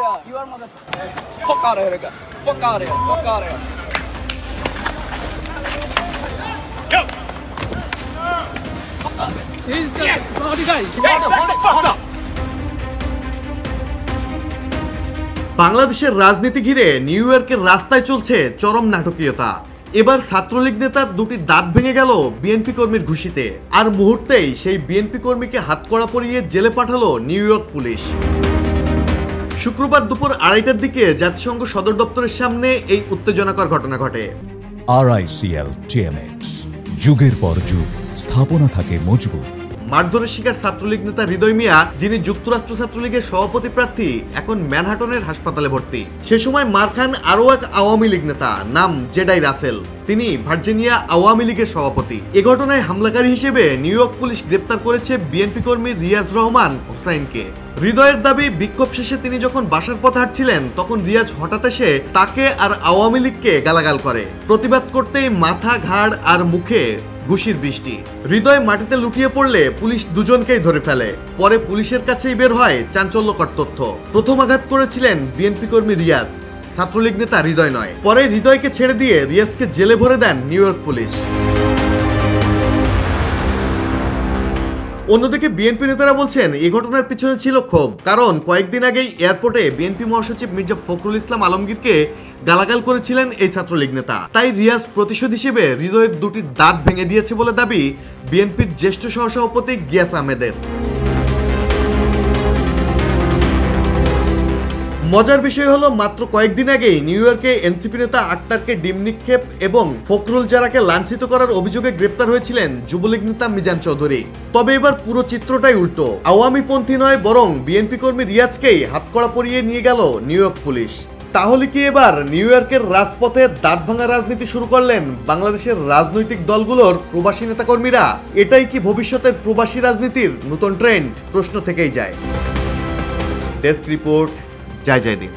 here. You are motherfucker. Fuck out of here, nigga. Fuck out of here. Fuck out of here. Go. He's the naughty guy. Hey, shut the fuck up. বাংলাদেশের রাজনীতি ঘিরে new ইয়র্কের রাস্তায় চলছে চরম নাটকীয়তা। এবার ছাত্রলীগ নেতার দুটি দাঁত ভেঙে গেল বিএনপি কর্মীর ঘুষিতে, আর মুহূর্তেই সেই বিএনপি কর্মীকে হাতকড়া পরিয়ে জেলে পাঠালো নিউ ইয়র্ক পুলিশ। শুক্রবার দুপুর 2:30টার দিকে জাতিসংঘ সদর দপ্তরের সামনে এই উত্তেজনাকর ঘটনা ঘটে। RICL TMX, যুগের পর যুগ স্থাপনা থাকে মজবুত। মারধরের শিকার ছাত্রলীগ নেতা হৃদয় মিয়া, যিনি যুক্তরাষ্ট্র ছাত্রলীগের সভাপতি প্রার্থী, এখন ম্যানহাটনের হাসপাতালে ভর্তি। সে সময় মার খান আরও এক আওয়ামী লীগ নেতা, নাম জেডাই রাসেল। তিনি ভার্জিনিয়া আওয়ামী লীগের সভাপতি। এ ঘটনায় হামলাকারী হিসেবে নিউ ইয়র্ক পুলিশ গ্রেপ্তার করেছে বিএনপি কর্মী রিয়াজ রহমান হোসাইনকে। হৃদয়ের দাবি, বিক্ষোভ শেষে তিনি যখন বাসার পথে হাঁটছিলেন তখন রিয়াজ হঠাৎ এসে তাকে আর আওয়ামী লীগকে গালাগাল করে। প্রতিবাদ করতেই মাথা, ঘাড় আর মুখে ঘুষির বৃষ্টি। হৃদয় মাটিতে লুটিয়ে পড়লে পুলিশ দুজনকেই ধরে ফেলে। পরে পুলিশের কাছেই বের হয় চাঞ্চল্যকর তথ্য। প্রথম আঘাত করেছিলেন বিএনপি কর্মী রিয়াজ, ছাত্রলীগ নেতা হৃদয় নয়। পরে হৃদয়কে ছেড়ে দিয়ে রিয়াজকে জেলে ভরে দেন নিউ ইয়র্ক পুলিশ। অন্যদিকে বিএনপি নেতারা বলছেন এই ঘটনার পিছনে ছিল ক্ষোভ, কারণ কয়েকদিন আগেই এয়ারপোর্টে বিএনপি মহাসচিব মির্জা ফখরুল ইসলাম আলমগীরকে গালাগাল করেছিলেন এই ছাত্রলীগ নেতা। তাই রিয়াজ প্রতিশোধ হিসেবে হৃদয়ের দুটি দাঁত ভেঙে দিয়েছে বলে দাবি বিএনপির জ্যেষ্ঠ সহসভাপতি গিয়াস আহমেদের। মজার বিষয় হলো, মাত্র কয়েকদিন আগেই নিউ ইয়র্কে এনসিপি নেতা আক্তারকে ডিম নিক্ষেপ এবং ফখরুল জারাকে লাঞ্ছিত করার অভিযোগে গ্রেপ্তার হয়েছিলেন যুবলীগ নেতা মিজান চৌধুরী। তবে এবার পুরো চিত্রটাই উল্টো। আওয়ামীপন্থী নয়, বরং বিএনপি কর্মী রিয়াজকেই হাতকড়া পরিয়ে নিয়ে গেল নিউ ইয়র্ক পুলিশ। তাহলে কি এবার নিউ ইয়র্কের রাজপথে দাঁত ভাঙা রাজনীতি শুরু করলেন বাংলাদেশের রাজনৈতিক দলগুলোর প্রবাসী নেতাকর্মীরা? এটাই কি ভবিষ্যতের প্রবাসী রাজনীতির নতুন ট্রেন্ড? প্রশ্ন থেকেই যায়। ডেস্ক রিপোর্ট, জয় জয় দিন।